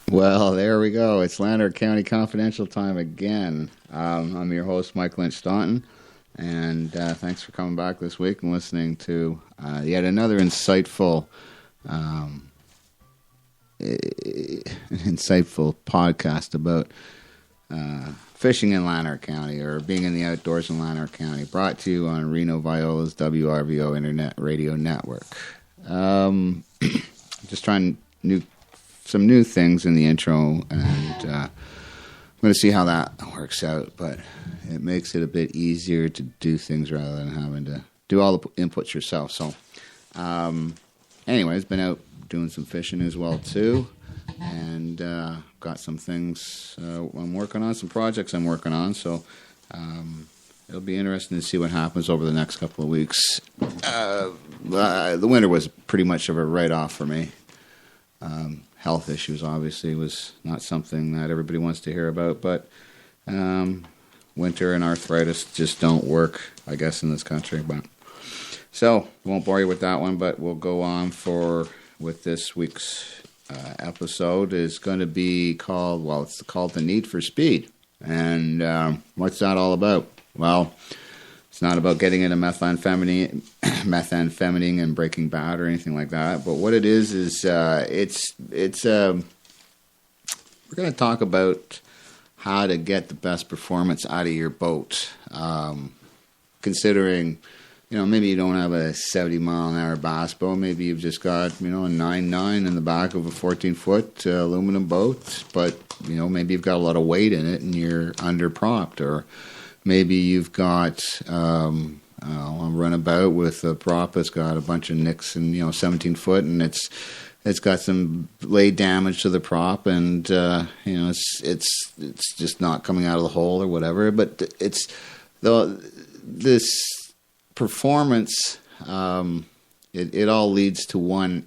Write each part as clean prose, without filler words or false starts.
Well, there we go. It's Lander County Confidential time again. I'm your host, Mike Lynch Staunton, and thanks for coming back this week and listening to yet another insightful podcast about fishing in Lanark County or being in the outdoors in Lanark County, brought to you on Reno Viola's WRVO Internet Radio Network. Just trying some new things in the intro, and I'm going to see how that works out, but it makes it a bit easier to do things rather than having to do all the inputs yourself. So anyways, been out doing some fishing as well too, and got some things I'm working on, some projects I'm working on, so it'll be interesting to see what happens over the next couple of weeks. The winter was pretty much of a write-off for me. Health issues obviously was not something that everybody wants to hear about, but winter and arthritis just don't work, I guess, in this country. But so won't bore you with that one, but we'll go on with this week's episode. Is going to be called, it's called The Need for Speed. And what's that all about? Well, it's not about getting into methamphetamine and Breaking Bad or anything like that. But what it is we're going to talk about how to get the best performance out of your boat. Considering, maybe you don't have a 70-mile-an-hour bass boat. Maybe you've just got, a 9.9 in the back of a 14-foot aluminum boat. But, maybe you've got a lot of weight in it and you're under-propped. Or maybe you've got a runabout with a prop that's got a bunch of nicks and 17-foot, and it's got some blade damage to the prop, and it's just not coming out of the hole or whatever. But this performance, it all leads to one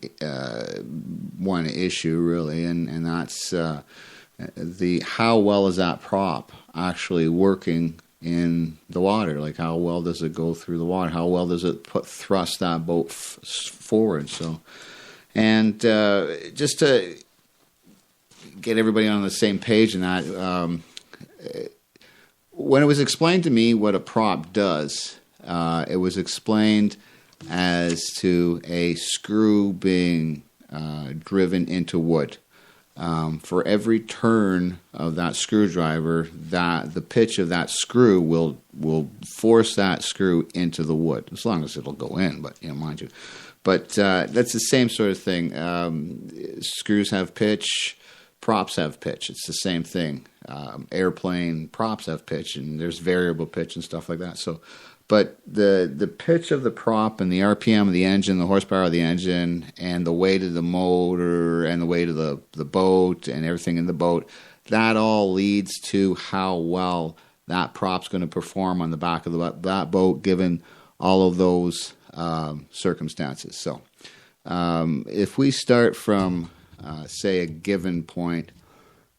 issue really, and that's how well is that prop actually working in the water? Like, how well does it go through the water? How well does it thrust that boat forward? So, and just to get everybody on the same page in that, when it was explained to me what a prop does, it was explained as to a screw being driven into wood. For every turn of that screwdriver, the pitch of that screw will force that screw into the wood, as long as it'll go in, but mind you. But that's the same sort of thing. Screws have pitch, props have pitch. It's the same thing. Airplane props have pitch, and there's variable pitch and stuff like that. So, but the pitch of the prop and the RPM of the engine, the horsepower of the engine, and the weight of the motor and the weight of the boat and everything in the boat, that all leads to how well that prop's going to perform on the back of that boat, given all of those circumstances. So if we start from, say, a given point,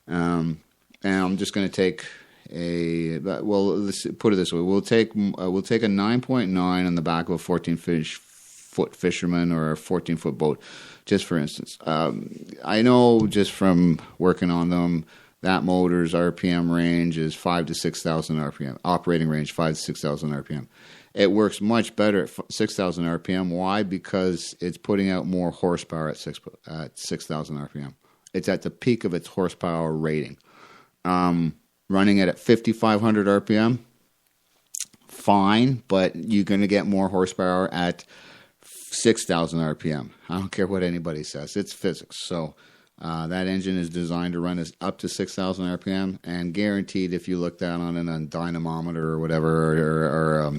and I'm just going to take let's put it this way. We'll take a 9.9 on the back of a 14-foot fisherman or a 14-foot boat, just for instance. I know just from working on them, that motor's RPM range is 5,000 to 6,000 RPM, operating range 5,000 to 6,000 RPM. It works much better at 6,000 RPM. Why? Because it's putting out more horsepower at 6,000 RPM. It's at the peak of its horsepower rating. Running it at 5,500 RPM, fine, but you're going to get more horsepower at 6,000 RPM. I don't care what anybody says. It's physics. So that engine is designed to run up to 6,000 RPM, and guaranteed if you look down on it on dynamometer or whatever, or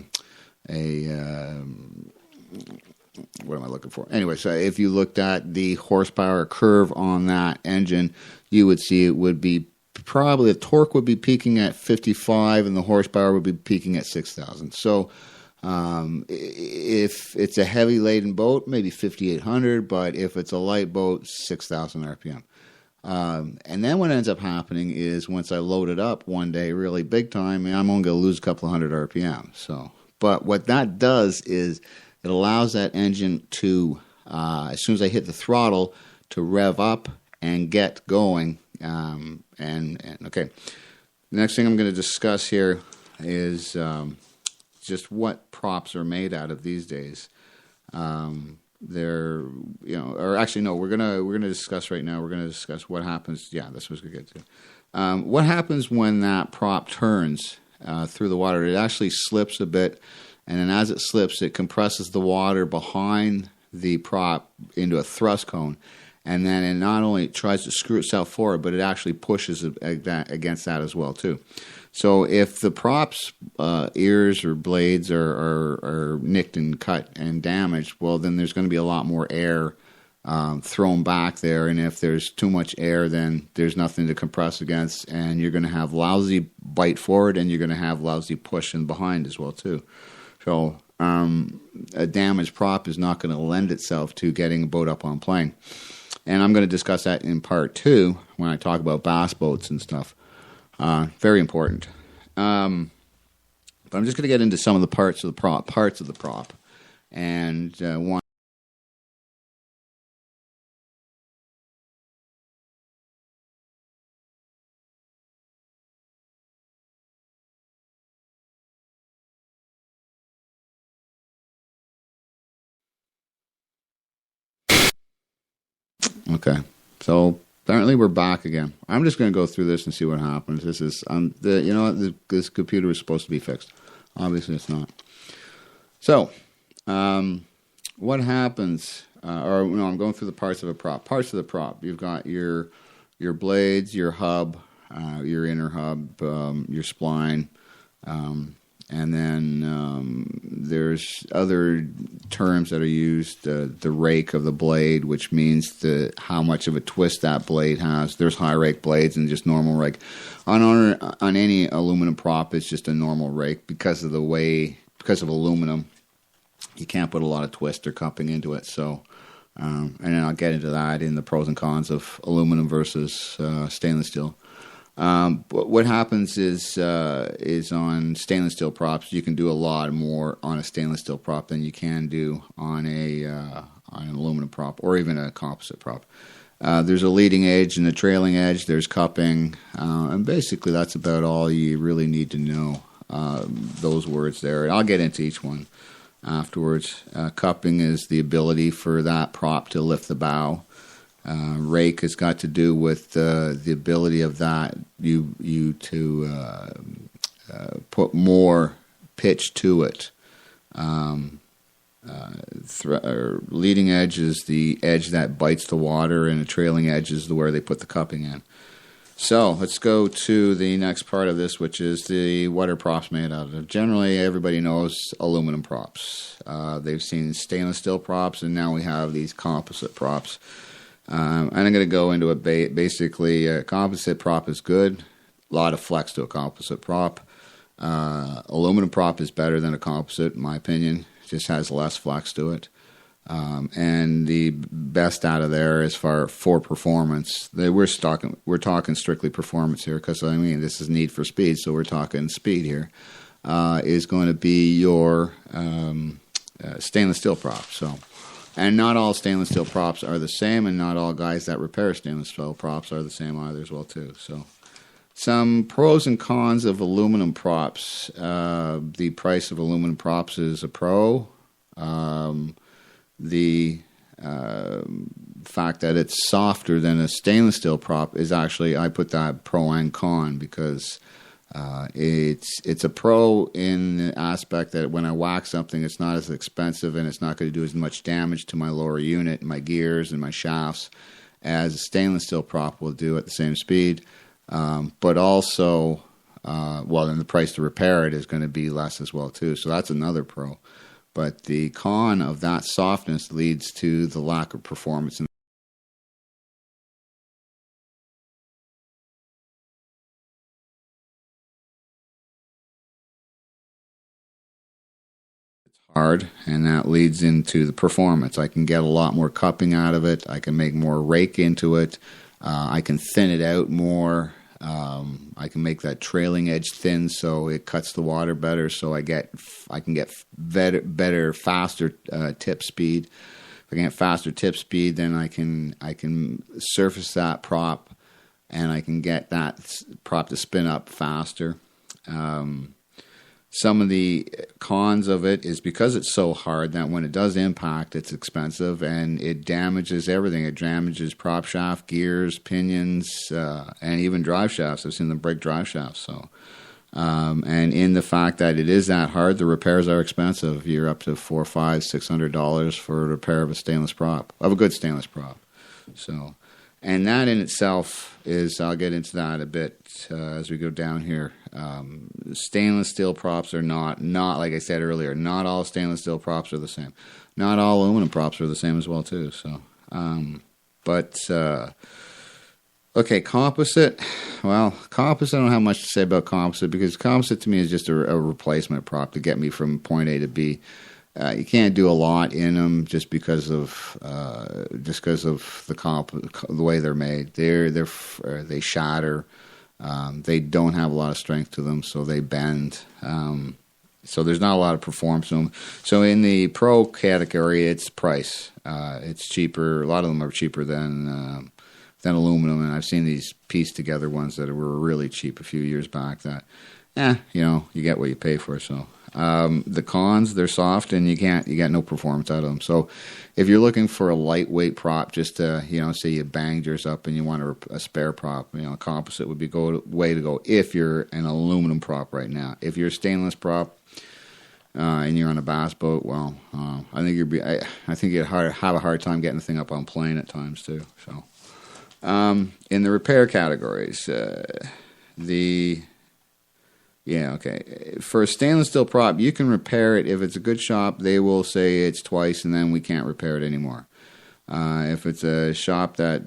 what am I looking for? Anyway, so if you looked at the horsepower curve on that engine, you would see it would be probably the torque would be peaking at 55 and the horsepower would be peaking at 6,000. So if it's a heavy laden boat, maybe 5,800, but if it's a light boat, 6,000 RPM. And then what ends up happening is once I load it up one day really big time, I'm only going to lose a couple of hundred RPM. So, but what that does is it allows that engine to, as soon as I hit the throttle, to rev up and get going And okay, the next thing I'm going to discuss here is just what props are made out of these days. They're, or actually no, we're gonna discuss right now. We're gonna discuss what happens. Yeah, that's what we're gonna get to. What happens when that prop turns through the water? It actually slips a bit, and then as it slips, it compresses the water behind the prop into a thrust cone, and then it not only tries to screw itself forward, but it actually pushes against that as well too. So if the prop's ears or blades are nicked and cut and damaged, well, then there's going to be a lot more air thrown back there. And if there's too much air, then there's nothing to compress against, and you're going to have lousy bite forward, and you're going to have lousy push in behind as well too. So a damaged prop is not going to lend itself to getting a boat up on plane. And I'm going to discuss that in part 2 when I talk about bass boats and stuff. Very important. But I'm just going to get into some of the parts of the prop. And one. Okay. So apparently we're back again. I'm just going to go through this and see what happens. This is this computer is supposed to be fixed. Obviously, it's not. So, what happens? I'm going through the parts of a prop. Parts of the prop. You've got your blades, your hub, your inner hub, your spline, and then there's other terms that are used. The rake of the blade, which means how much of a twist that blade has. There's high rake blades and just normal rake. On any aluminum prop, it's just a normal rake because of aluminum. You can't put a lot of twist or cupping into it. So, and then I'll get into that in the pros and cons of aluminum versus stainless steel. But what happens is on stainless steel props, you can do a lot more on a stainless steel prop than you can do on an aluminum prop or even a composite prop. There's a leading edge and a trailing edge. There's cupping, and basically that's about all you really need to know. Those words there, and I'll get into each one afterwards. Cupping is the ability for that prop to lift the bow. Rake has got to do with the ability of that you to put more pitch to it. Leading edge is the edge that bites the water, and a trailing edge is where they put the cupping in. So let's go to the next part of this, which is what are props made out of. Generally, everybody knows aluminum props. They've seen stainless steel props, and now we have these composite props. And I'm going to go into it. Basically, a composite prop is good. A lot of flex to a composite prop. Aluminum prop is better than a composite, in my opinion. It just has less flex to it. And the best out of there is for performance. We're talking strictly performance here, because this is Need for Speed, so we're talking speed here. Is going to be your stainless steel prop. So. And not all stainless steel props are the same, and not all guys that repair stainless steel props are the same either as well too. So, some pros and cons of aluminum props. The price of aluminum props is a pro. The fact that it's softer than a stainless steel prop is actually, I put that pro and con, because it's a pro in the aspect that when I whack something, it's not as expensive and it's not going to do as much damage to my lower unit, my gears and my shafts, as a stainless steel prop will do at the same speed. But also, then the price to repair it is going to be less as well too. So that's another pro. But the con of that softness leads to the lack of performance. Hard, and that leads into the performance. I can get a lot more cupping out of it. I can make more rake into it. I can thin it out more. I can make that trailing edge thin so it cuts the water better. So I can get better, faster tip speed. If I can get faster tip speed, then I can surface that prop and I can get that prop to spin up faster. Some of the cons of it is because it's so hard that when it does impact, it's expensive and it damages everything. It damages prop shaft, gears, pinions, and even drive shafts. I've seen them break drive shafts. So, and in the fact that it is that hard, the repairs are expensive. You're up to $400, $500, $600 for a repair of a stainless prop, of a good stainless prop. So, and that in itself is, I'll get into that a bit as we go down here. Stainless steel props are not like I said earlier, not all stainless steel props are the same. Not all aluminum props are the same as well too. So, okay, composite. Well, composite, I don't have much to say about composite because composite to me is just a replacement prop to get me from point A to B. You can't do a lot in them just because of the way they're made. They shatter. They don't have a lot of strength to them, so they bend. So there's not a lot of performance to them. So in the pro category, it's price. It's cheaper. A lot of them are cheaper than aluminum, and I've seen these pieced together ones that were really cheap a few years back. That, you get what you pay for. So. The cons, they're soft and you get no performance out of them. So if you're looking for a lightweight prop, just to, say you banged yours up and you want a spare prop, a composite would be way to go if you're an aluminum prop right now. If you're a stainless prop, and you're on a bass boat, well, I think you'd have a hard time getting the thing up on plane at times too. So, in the repair categories, for a stainless steel prop, you can repair it. If it's a good shop, they will say it's twice and then we can't repair it anymore. If it's a shop that,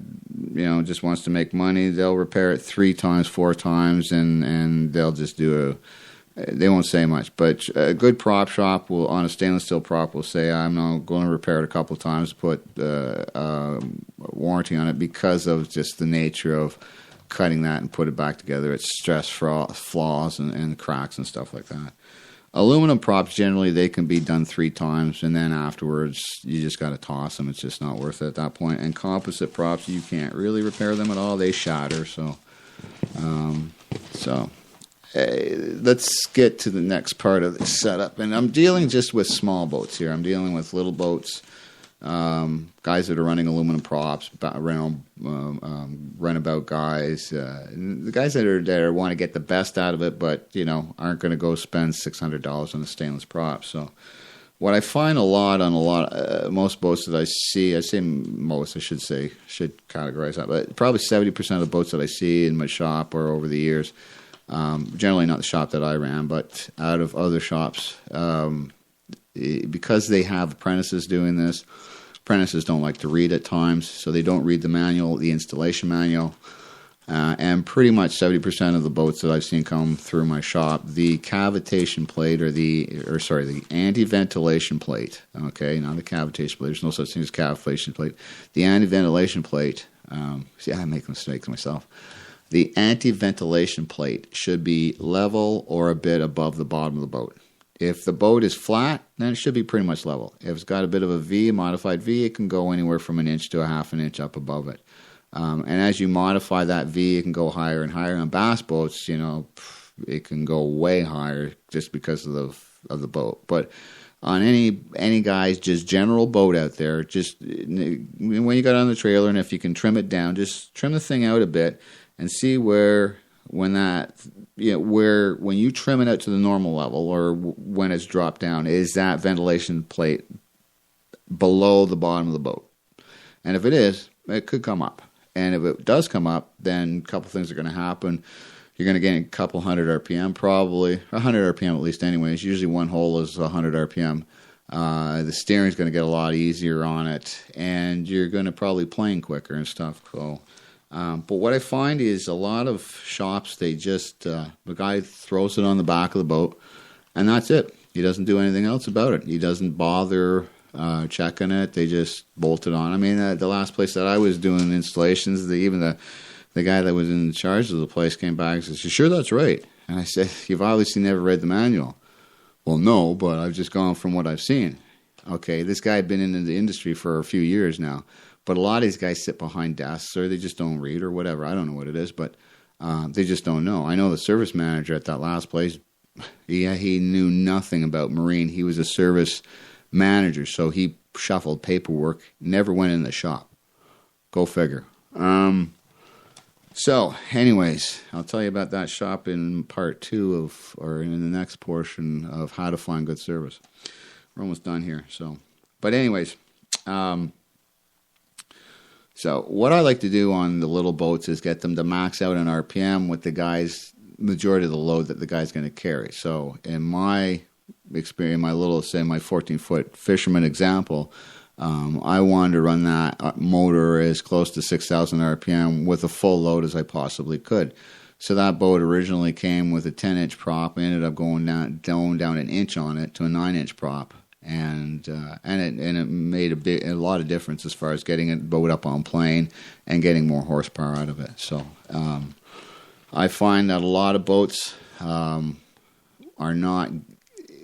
just wants to make money, they'll repair it 3 times, 4 times, and they'll just they won't say much. But a good prop shop on a stainless steel prop will say, I'm not going to repair it a couple of times, put warranty on it because of just the nature of cutting that and put it back together. It's stress flaws and cracks and stuff like that. Aluminum props, generally, they can be done 3 times, and then afterwards, you just got to toss them. It's just not worth it at that point. And composite props, you can't really repair them at all. They shatter. So, let's get to the next part of the setup. And I'm dealing just with small boats here. I'm dealing with little boats. Guys that are running aluminum props, runabout guys, the guys that want to get the best out of it, but aren't going to go spend $600 on a stainless prop. So, what I find most boats that I say most, I should categorize that, but probably 70% of the boats that I see in my shop or over the years, generally not the shop that I ran, but out of other shops, because they have apprentices doing this. Apprentices don't like to read at times, so they don't read the manual, the installation manual. And pretty much 70% of the boats that I've seen come through my shop, the cavitation plate the anti-ventilation plate. Okay, not the cavitation plate. There's no such thing as cavitation plate. The anti-ventilation plate. I make mistakes myself. The anti-ventilation plate should be level or a bit above the bottom of the boat. If the boat is flat, then it should be pretty much level. If it's got a bit of a modified V, it can go anywhere from 1 inch to a half an inch up above it. And as you modify that V, it can go higher and higher. On bass boats, it can go way higher just because of the boat. But on any guy's just general boat out there, just when you got on the trailer, and if you can trim it down, just trim the thing out a bit and see when you trim it out to the normal level or when it's dropped down, is that ventilation plate below the bottom of the boat? And if it is, it could come up. And if it does come up, then a couple things are going to happen. You're going to gain a couple hundred RPM, probably 100 RPM at least anyways. Usually one hole is 100 RPM. The steering's going to get a lot easier on it, and you're going to probably plane quicker and stuff. So, but what I find is a lot of shops, they just, the guy throws it on the back of the boat, and that's it. He doesn't do anything else about it. He doesn't bother checking it. They just bolt it on. I mean, the last place that I was doing installations, the guy that was in charge of the place came back and says, "You sure that's right?" And I said, "You've obviously never read the manual." "Well, no, but I've just gone from what I've seen." Okay, this guy had been in the industry for a few years now. But a lot of these guys sit behind desks, or they just don't read, or whatever. I don't know what it is, but they just don't know. I know the service manager at that last place, he knew nothing about marine. He was a service manager, so he shuffled paperwork, never went in the shop. Go figure. So, anyways, I'll tell you about that shop in part 2 or in the next portion of how to find good service. We're almost done here. So, but anyways, so what I like to do on the little boats is get them to max out an RPM with the majority of the load that the guy's going to carry. So, in my experience, my 14-foot fisherman example, I wanted to run that motor as close to 6,000 RPM with a full load as I possibly could. So that boat originally came with a 10-inch prop. I ended up going down an inch on it to a 9-inch prop, and it made a lot of difference as far as getting a boat up on plane and getting more horsepower out of it. So I find that a lot of boats are not.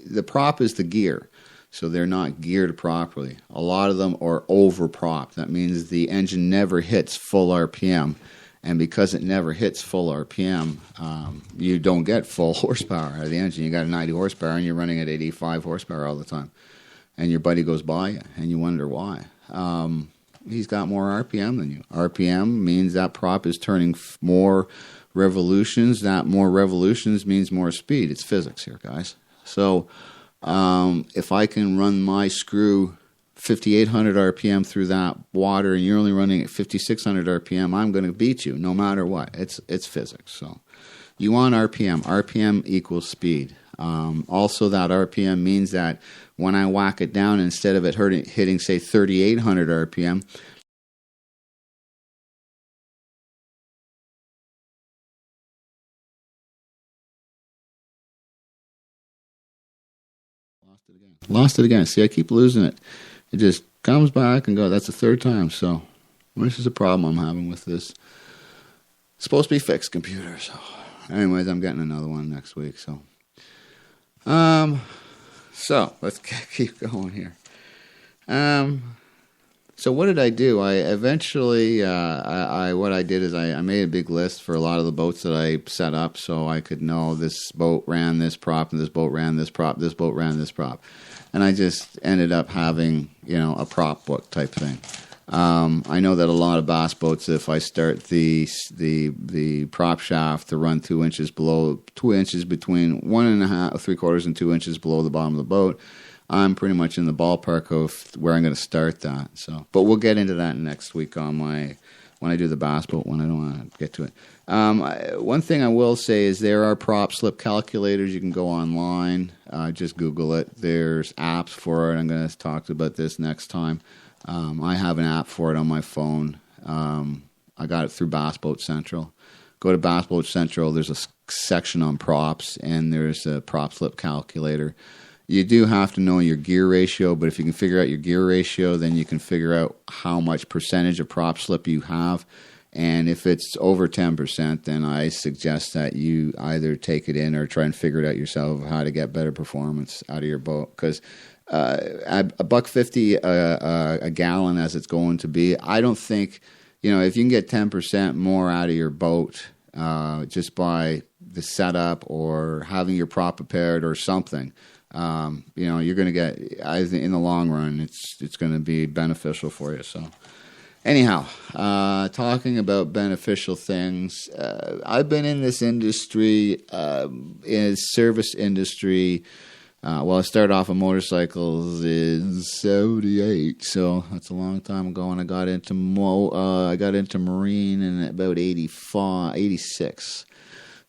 The prop is the gear. So they're not geared properly. A lot of them are over-propped. That means the engine never hits full RPM. And because it never hits full RPM, you don't get full horsepower out of the engine. You got 90 horsepower and you're running at 85 horsepower all the time. And your buddy goes by you and you wonder why. He's got more RPM than you. RPM means that prop is turning more revolutions. That more revolutions means more speed. It's physics here, guys. So if I can run my screw 5,800 RPM through that water and you're only running at 5,600 RPM, I'm going to beat you no matter what. It's physics. So you want RPM. RPM equals speed. Also, that RPM means that when I whack it down, instead of it hitting, say, 3,800 RPM, Lost it again. See, I keep losing it. It just comes back and goes. That's the third time. So this is a problem I'm having with this. It's supposed to be fixed computer. So anyways, I'm getting another one next week. So let's keep going here. So what did I do? I eventually, what I did is I made a big list for a lot of the boats that I set up so I could know this boat ran this prop, and this boat ran this prop, this boat ran this prop. And I just ended up having, a prop book type thing. I know that a lot of bass boats, if I start the prop shaft to run 2 inches between 1.5, 3/4 and 2 inches below the bottom of the boat, I'm pretty much in the ballpark of where I'm going to start that. So, but we'll get into that next week when I do the bass boat one. I don't want to get to it. One thing I will say is there are prop slip calculators. You can go online, just Google it. There's apps for it. I'm going to talk about this next time. I have an app for it on my phone. I got it through Bass Boat Central. Go to Bass Boat Central. There's a section on props, and there's a prop slip calculator. You do have to know your gear ratio, but if you can figure out your gear ratio, then you can figure out how much percentage of prop slip you have. And if it's over 10%, then I suggest that you either take it in or try and figure it out yourself how to get better performance out of your boat. Because $1.50 a gallon as it's going to be, I don't think, if you can get 10% more out of your boat just by the setup or having your prop prepared or something, you're going to get, in the long run, it's going to be beneficial for you. So anyhow, talking about beneficial things, I've been in this industry, in service industry. I started off on motorcycles in '78, so that's a long time ago. And I got into marine in about 86.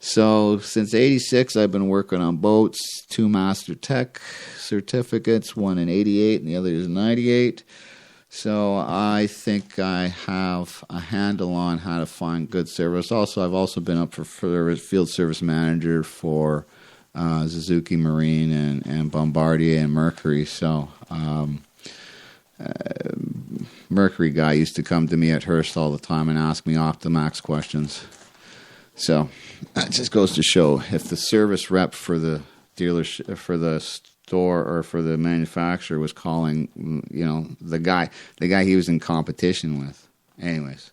So since 86, I've been working on boats, 2 Master Tech certificates, one in 88 and the other is 98. So I think I have a handle on how to find good service. Also, I've also been up for field service manager for Suzuki Marine and Bombardier and Mercury. So Mercury guy used to come to me at Hearst all the time and ask me Optimax questions. So that just goes to show if the service rep for the dealership, for the store or for the manufacturer was calling, the guy he was in competition with. Anyways,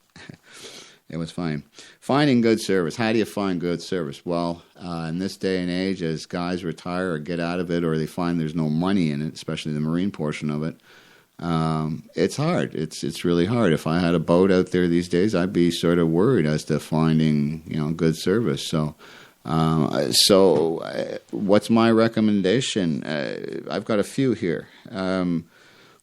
it was fine. Finding good service. How do you find good service? Well, in this day and age, as guys retire or get out of it, or they find there's no money in it, especially the marine portion of it, it's hard. It's really hard. If I had a boat out there these days, I'd be sort of worried as to finding good service. So what's my recommendation? I've got a few here.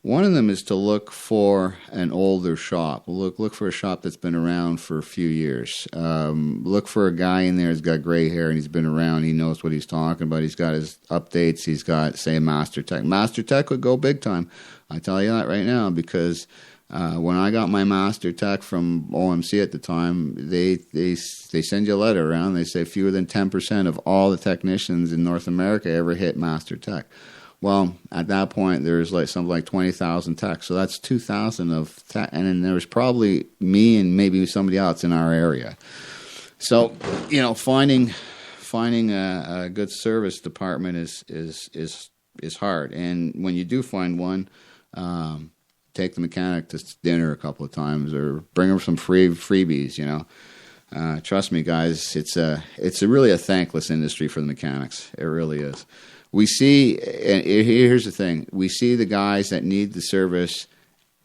One of them is to look for an older shop. Look for a shop that's been around for a few years. Look for a guy in there who's got gray hair and he's been around. He knows what he's talking about. He's got his updates. He's got, say, a Master Tech. Master Tech would go big time. I tell you that right now, because when I got my Master Tech from OMC at the time, they send you a letter around. They say fewer than 10% of all the technicians in North America ever hit Master Tech. Well, at that point, there's something like 20,000 techs. So that's 2,000 of tech. And then there's probably me and maybe somebody else in our area. So, finding a good service department is hard. And when you do find one, take the mechanic to dinner a couple of times or bring them some freebies, Trust me, guys, it's really a thankless industry for the mechanics. It really is. We see, and here's the thing, we see the guys that need the service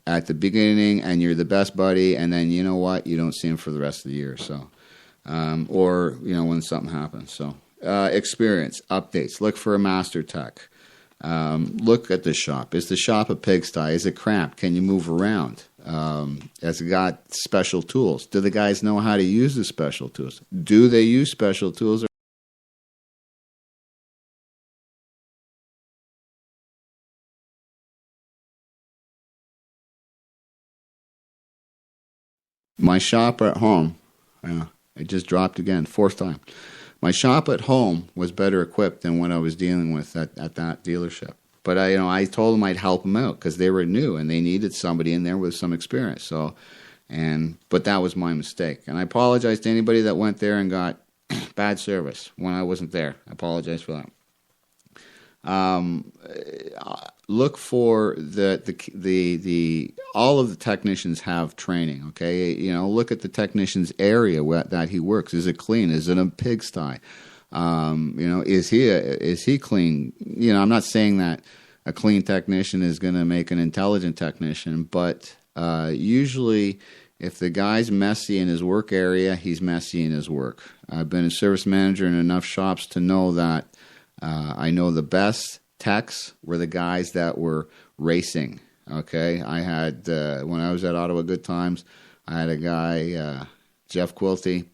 at the beginning and you're the best buddy, and then you know what, you don't see them for the rest of the year. So, or, when something happens. So, experience, updates, look for a Master Tech. Look at the shop. Is the shop a pigsty? Is it cramped? Can you move around? Has it got special tools? Do the guys know how to use the special tools? Do they use special tools? My shop at home, it just dropped again, fourth time. My shop at home was better equipped than what I was dealing with at that dealership. But I told them I'd help them out because they were new and they needed somebody in there with some experience. But that was my mistake, and I apologize to anybody that went there and got bad service when I wasn't there. I apologize for that. Look for the all of the technicians have training. Okay, look at the technician's area that he works. Is it clean? Is it a pigsty? Is he clean? I'm not saying that a clean technician is going to make an intelligent technician, but usually, if the guy's messy in his work area, he's messy in his work. I've been a service manager in enough shops to know that. I know the best techs were the guys that were racing. Okay, I had when I was at Ottawa Good Times, I had a guy, Jeff Quilty,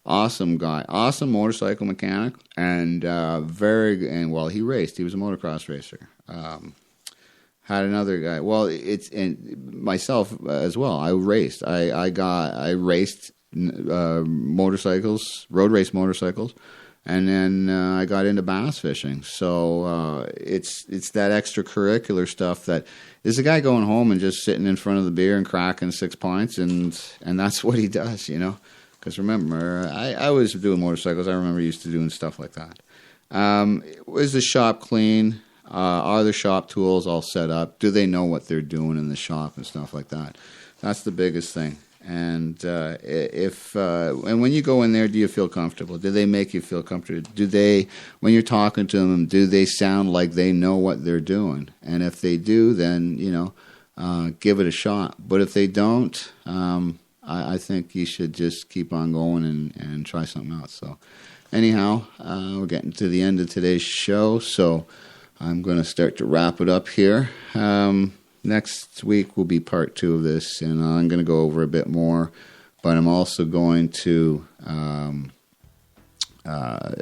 awesome guy, awesome motorcycle mechanic, and he raced. He was a motocross racer. Had another guy. Well, myself as well. I raced. I raced motorcycles, road race motorcycles. And then I got into bass fishing. So it's that extracurricular stuff that is a guy going home and just sitting in front of the beer and cracking 6 pints, and that's what he does, Because remember, I was doing motorcycles. I remember used to doing stuff like that. Is the shop clean? Are the shop tools all set up? Do they know what they're doing in the shop and stuff like that? That's the biggest thing. And and when you go in there, do you feel comfortable? Do they make you feel comfortable? When you're talking to them, do they sound like they know what they're doing? And if they do, then give it a shot. But if they don't, I think you should just keep on going and try something else. So, anyhow, we're getting to the end of today's show, so I'm going to start to wrap it up here. Next week will be part 2 of this, and I'm going to go over a bit more, but I'm also going to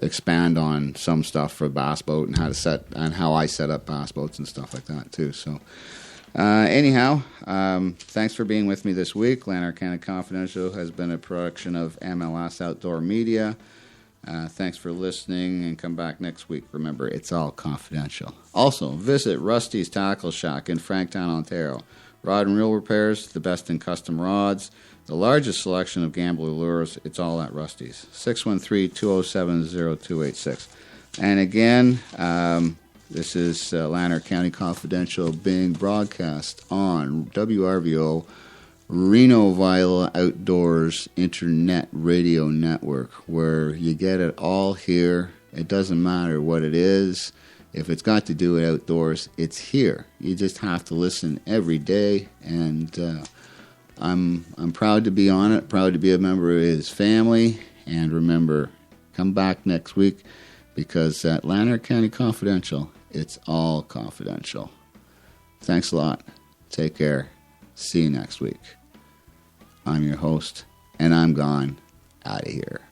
expand on some stuff for bass boat and how I set up bass boats and stuff like that too. So, anyhow, thanks for being with me this week. Lanarkana Confidential has been a production of MLS Outdoor Media. Thanks for listening, and come back next week. Remember, it's all confidential. Also, visit Rusty's Tackle Shack in Franktown, Ontario. Rod and reel repairs, the best in custom rods, the largest selection of gambler lures. It's all at Rusty's. 613-207-0286. And again, This is Lanark County Confidential being broadcast on WRVO, Reno Viola Outdoors Internet Radio Network, where you get it all here. It doesn't matter what it is. If it's got to do with outdoors, it's here. You just have to listen every day, and I'm proud to be on it, proud to be a member of his family. And remember, come back next week, because at Lanark County Confidential, it's all confidential. Thanks a lot. Take care. See you next week. I'm your host, and I'm gone out of here.